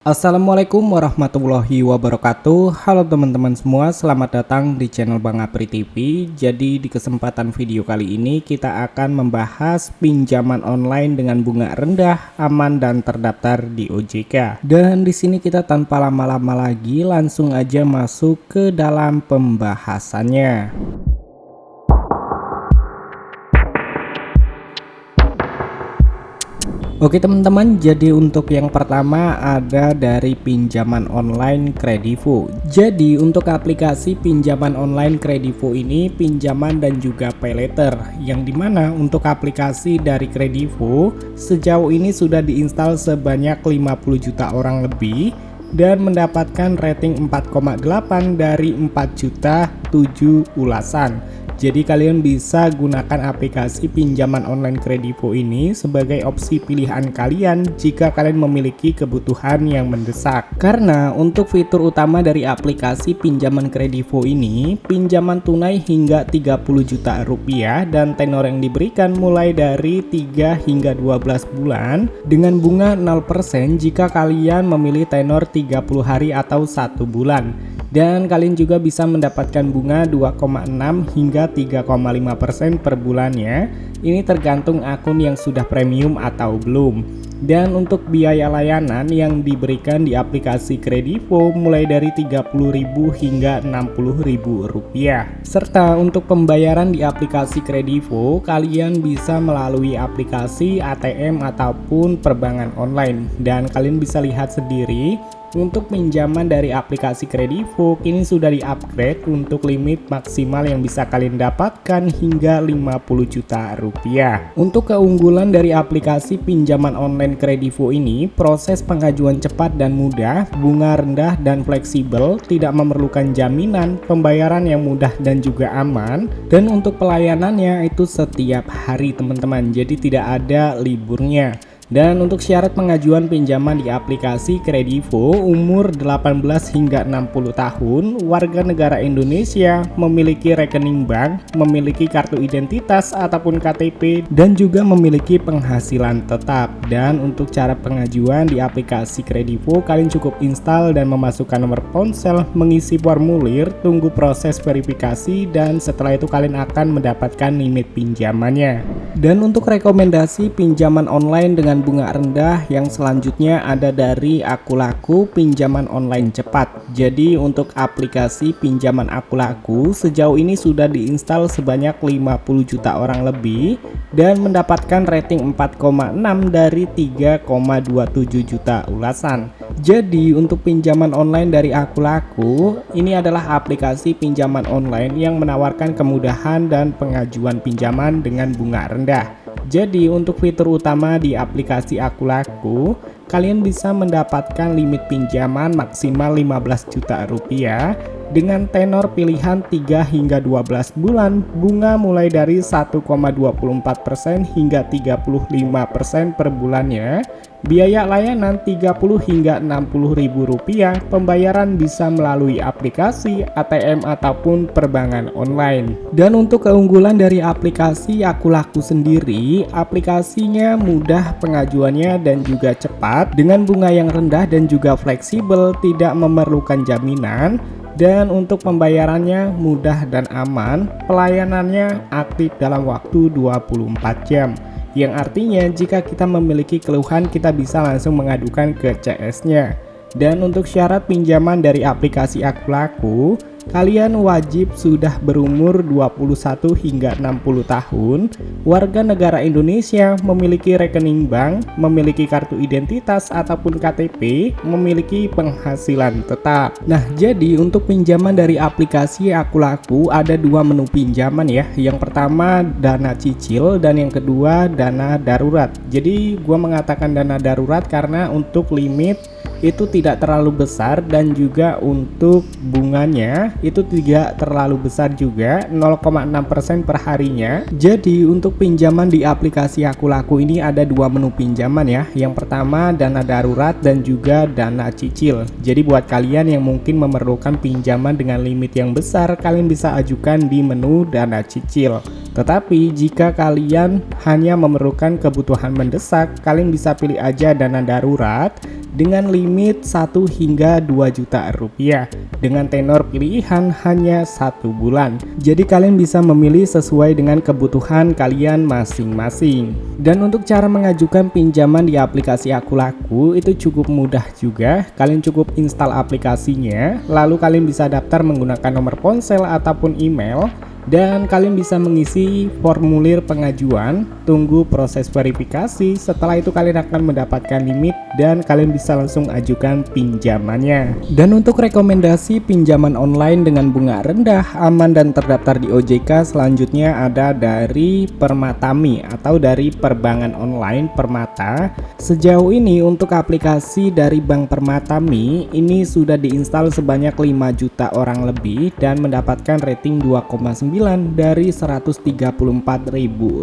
Assalamualaikum warahmatullahi wabarakatuh. Halo teman-teman semua, selamat datang di channel Bang Apri TV. Jadi di kesempatan video kali ini kita akan membahas pinjaman online dengan bunga rendah, aman dan terdaftar di OJK. Dan di sini kita tanpa lama-lama lagi langsung aja masuk ke dalam pembahasannya. Oke teman-teman, jadi untuk yang pertama ada dari pinjaman online Kredivo. Jadi untuk aplikasi pinjaman online Kredivo ini pinjaman dan juga pay later, yang dimana untuk aplikasi dari Kredivo sejauh ini sudah diinstal sebanyak 50 juta orang lebih dan mendapatkan rating 4,8 dari 4 juta 7 ulasan. Jadi kalian bisa gunakan aplikasi pinjaman online Kredivo ini sebagai opsi pilihan kalian jika kalian memiliki kebutuhan yang mendesak. Karena untuk fitur utama dari aplikasi pinjaman Kredivo ini, pinjaman tunai hingga 30 juta rupiah dan tenor yang diberikan mulai dari 3 hingga 12 bulan dengan bunga 0% jika kalian memilih tenor 30 hari atau 1 bulan. Dan kalian juga bisa mendapatkan bunga 2,6 hingga 3,5% per bulannya. Ini tergantung akun yang sudah premium atau belum. Dan untuk biaya layanan yang diberikan di aplikasi Kredivo mulai dari 30.000 hingga 60.000 rupiah. Serta untuk pembayaran di aplikasi Kredivo, kalian bisa melalui aplikasi ATM ataupun perbankan online. Dan kalian bisa lihat sendiri, untuk pinjaman dari aplikasi Kredivo kini sudah di-upgrade untuk limit maksimal yang bisa kalian dapatkan hingga 50 juta rupiah. Untuk keunggulan dari aplikasi pinjaman online Kredivo ini, proses pengajuan cepat dan mudah, bunga rendah dan fleksibel, tidak memerlukan jaminan, pembayaran yang mudah dan juga aman, dan untuk pelayanannya itu setiap hari teman-teman, jadi tidak ada liburnya. Dan untuk syarat pengajuan pinjaman di aplikasi Kredivo, umur 18 hingga 60 tahun, warga negara Indonesia, memiliki rekening bank, memiliki kartu identitas ataupun KTP, dan juga memiliki penghasilan tetap. Dan untuk cara pengajuan di aplikasi Kredivo, kalian cukup install dan memasukkan nomor ponsel, mengisi formulir, tunggu proses verifikasi, dan setelah itu kalian akan mendapatkan limit pinjamannya. Dan untuk rekomendasi pinjaman online dengan bunga rendah yang selanjutnya ada dari Akulaku pinjaman online cepat. Jadi untuk aplikasi pinjaman Akulaku sejauh ini sudah diinstal sebanyak 50 juta orang lebih dan mendapatkan rating 4,6 dari 3,27 juta ulasan. Jadi untuk pinjaman online dari Akulaku, ini adalah aplikasi pinjaman online yang menawarkan kemudahan dan pengajuan pinjaman dengan bunga rendah. Jadi untuk fitur utama di aplikasi Akulaku, kalian bisa mendapatkan limit pinjaman maksimal 15 juta rupiah dengan tenor pilihan 3 hingga 12 bulan, bunga mulai dari 1,24% hingga 35% per bulannya. Biaya layanan 30 hingga 60 ribu rupiah, pembayaran bisa melalui aplikasi, ATM ataupun perbankan online. Dan untuk keunggulan dari aplikasi Akulaku sendiri, aplikasinya mudah pengajuannya dan juga cepat, dengan bunga yang rendah dan juga fleksibel, tidak memerlukan jaminan. Dan untuk pembayarannya mudah dan aman, pelayanannya aktif dalam waktu 24 jam. Yang artinya jika kita memiliki keluhan kita bisa langsung mengadukan ke CS-nya. Dan untuk syarat pinjaman dari aplikasi Akulaku, kalian wajib sudah berumur 21 hingga 60 tahun, warga negara Indonesia, memiliki rekening bank, memiliki kartu identitas ataupun KTP, memiliki penghasilan tetap. Nah, jadi untuk pinjaman dari aplikasi Akulaku ada dua menu pinjaman ya. Yang pertama dana cicil dan yang kedua dana darurat. Jadi gua mengatakan dana darurat karena untuk limit itu tidak terlalu besar dan juga untuk bunganya itu tidak terlalu besar juga, 0,6% per harinya. Jadi untuk pinjaman di aplikasi Akulaku ini ada dua menu pinjaman ya. Yang pertama dana darurat dan juga dana cicil. Jadi buat kalian yang mungkin memerlukan pinjaman dengan limit yang besar, kalian bisa ajukan di menu dana cicil. Tetapi jika kalian hanya memerlukan kebutuhan mendesak, kalian bisa pilih aja dana darurat. dengan limit 1 hingga 2 juta rupiah dengan tenor pilihan hanya 1 bulan. Jadi kalian bisa memilih sesuai dengan kebutuhan kalian masing-masing. Dan untuk cara mengajukan pinjaman di aplikasi Aku Laku itu cukup mudah juga. Kalian cukup install aplikasinya, lalu kalian bisa daftar menggunakan nomor ponsel ataupun email. Dan kalian bisa mengisi formulir pengajuan, tunggu proses verifikasi, setelah itu kalian akan mendapatkan limit dan kalian bisa langsung ajukan pinjamannya. Dan untuk rekomendasi pinjaman online dengan bunga rendah, aman dan terdaftar di OJK selanjutnya ada dari Permatami atau dari perbankan online Permata. Sejauh ini untuk aplikasi dari Bank Permatami ini sudah diinstal sebanyak 5 juta orang lebih dan mendapatkan rating 2,9 dari 134.000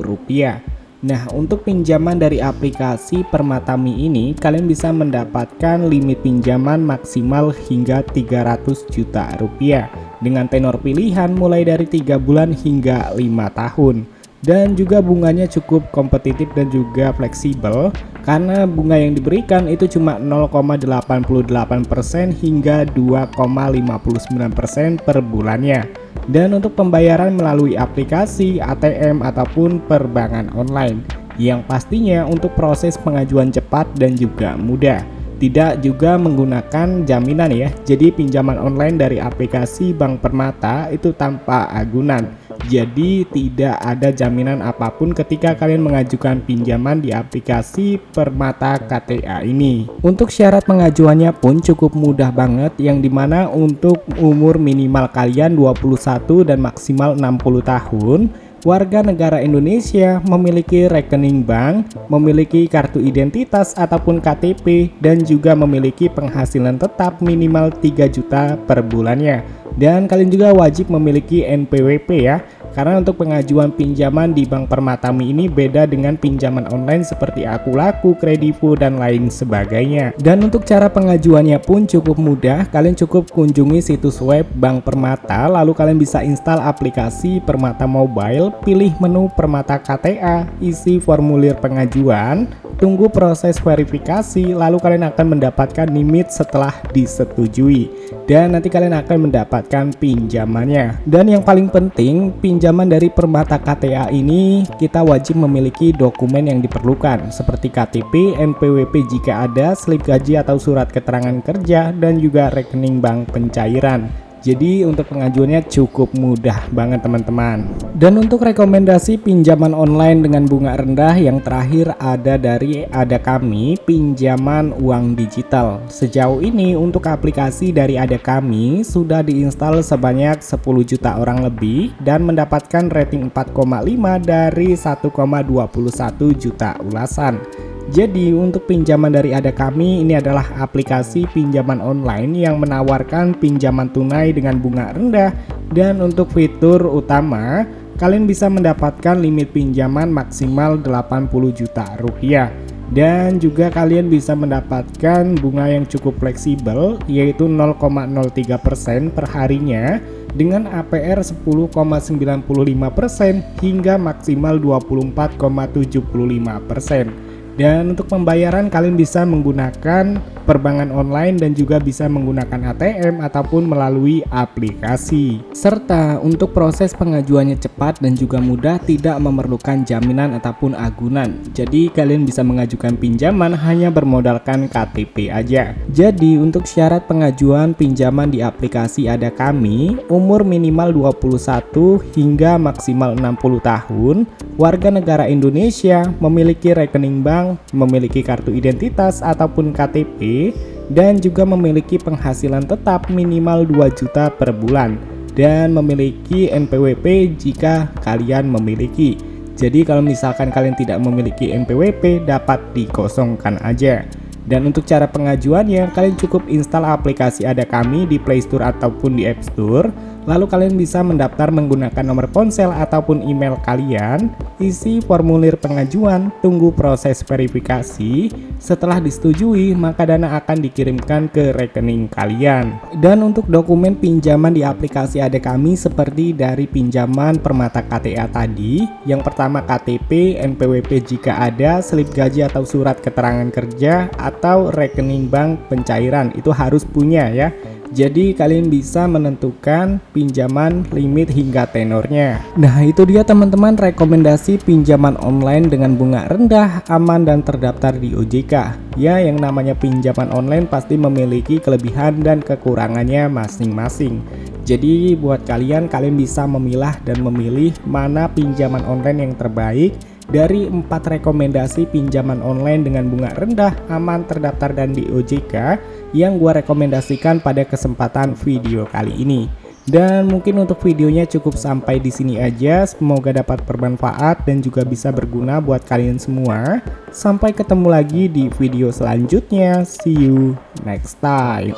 rupiah. Nah, untuk pinjaman dari aplikasi Permatami ini kalian bisa mendapatkan limit pinjaman maksimal hingga 300 juta rupiah dengan tenor pilihan mulai dari 3 bulan hingga 5 tahun. Dan juga bunganya cukup kompetitif dan juga fleksibel karena bunga yang diberikan itu cuma 0,88% hingga 2,59% per bulannya. Dan untuk pembayaran melalui aplikasi, ATM ataupun perbankan online yang pastinya untuk proses pengajuan cepat dan juga mudah. Tidak juga menggunakan jaminan ya. Jadi pinjaman online dari aplikasi Bank Permata itu tanpa agunan. Jadi tidak ada jaminan apapun ketika kalian mengajukan pinjaman di aplikasi Permata KTA ini. Untuk syarat pengajuannya pun cukup mudah banget, yang dimana untuk umur minimal kalian 21 dan maksimal 60 tahun, warga negara Indonesia, memiliki rekening bank, memiliki kartu identitas ataupun KTP, dan juga memiliki penghasilan tetap minimal 3 juta per bulannya. Dan kalian juga wajib memiliki NPWP ya, karena untuk pengajuan pinjaman di Bank Permatami ini beda dengan pinjaman online seperti Aku Laku, Kredivo, dan lain sebagainya. Dan untuk cara pengajuannya pun cukup mudah. Kalian cukup kunjungi situs web Bank Permata, lalu kalian bisa install aplikasi Permata Mobile, pilih menu Permata KTA, isi formulir pengajuan, tunggu proses verifikasi, lalu kalian akan mendapatkan limit setelah disetujui. Dan nanti kalian akan mendapatkan pinjamannya. Dan yang paling penting, pinjaman dari Permata KTA ini kita wajib memiliki dokumen yang diperlukan seperti KTP, NPWP jika ada, slip gaji atau surat keterangan kerja, dan juga rekening bank pencairan. Jadi untuk pengajuannya cukup mudah banget teman-teman. Dan untuk rekomendasi pinjaman online dengan bunga rendah yang terakhir ada dari Adakami, pinjaman uang digital. Sejauh ini untuk aplikasi dari Adakami sudah diinstal sebanyak 10 juta orang lebih dan mendapatkan rating 4,5 dari 1,21 juta ulasan. Jadi untuk pinjaman dari Adakami ini adalah aplikasi pinjaman online yang menawarkan pinjaman tunai dengan bunga rendah, dan untuk fitur utama kalian bisa mendapatkan limit pinjaman maksimal 80 juta rupiah. Dan juga kalian bisa mendapatkan bunga yang cukup fleksibel yaitu 0,03% per harinya dengan APR 10,95% hingga maksimal 24,75%. Dan untuk pembayaran kalian bisa menggunakan perbankan online dan juga bisa menggunakan ATM ataupun melalui aplikasi. Serta untuk proses pengajuannya cepat dan juga mudah, tidak memerlukan jaminan ataupun agunan. Jadi kalian bisa mengajukan pinjaman hanya bermodalkan KTP aja. Jadi untuk syarat pengajuan pinjaman di aplikasi Adakami, umur minimal 21 hingga maksimal 60 tahun, warga negara Indonesia, memiliki rekening bank, memiliki kartu identitas ataupun KTP, dan juga memiliki penghasilan tetap minimal 2 juta per bulan dan memiliki NPWP jika kalian memiliki. Jadi kalau misalkan kalian tidak memiliki NPWP dapat dikosongkan aja. Dan untuk cara pengajuannya kalian cukup install aplikasi Adakami di Play Store ataupun di App Store. Lalu kalian bisa mendaftar menggunakan nomor ponsel ataupun email kalian, isi formulir pengajuan, tunggu proses verifikasi. Setelah disetujui, maka dana akan dikirimkan ke rekening kalian. Dan untuk dokumen pinjaman di aplikasi AD Kami seperti dari pinjaman Permata KTA tadi, yang pertama KTP, NPWP jika ada, slip gaji atau surat keterangan kerja, atau rekening bank pencairan, itu harus punya ya. Jadi kalian bisa menentukan pinjaman, limit hingga tenornya. Nah itu dia teman-teman rekomendasi pinjaman online dengan bunga rendah, aman dan terdaftar di OJK. Ya, yang namanya pinjaman online pasti memiliki kelebihan dan kekurangannya masing-masing. Jadi buat kalian bisa memilah dan memilih mana pinjaman online yang terbaik dari 4 rekomendasi pinjaman online dengan bunga rendah, aman, terdaftar dan di OJK yang gua rekomendasikan pada kesempatan video kali ini. Dan mungkin untuk videonya cukup sampai di sini aja. Semoga dapat bermanfaat dan juga bisa berguna buat kalian semua. Sampai ketemu lagi di video selanjutnya. See you next time.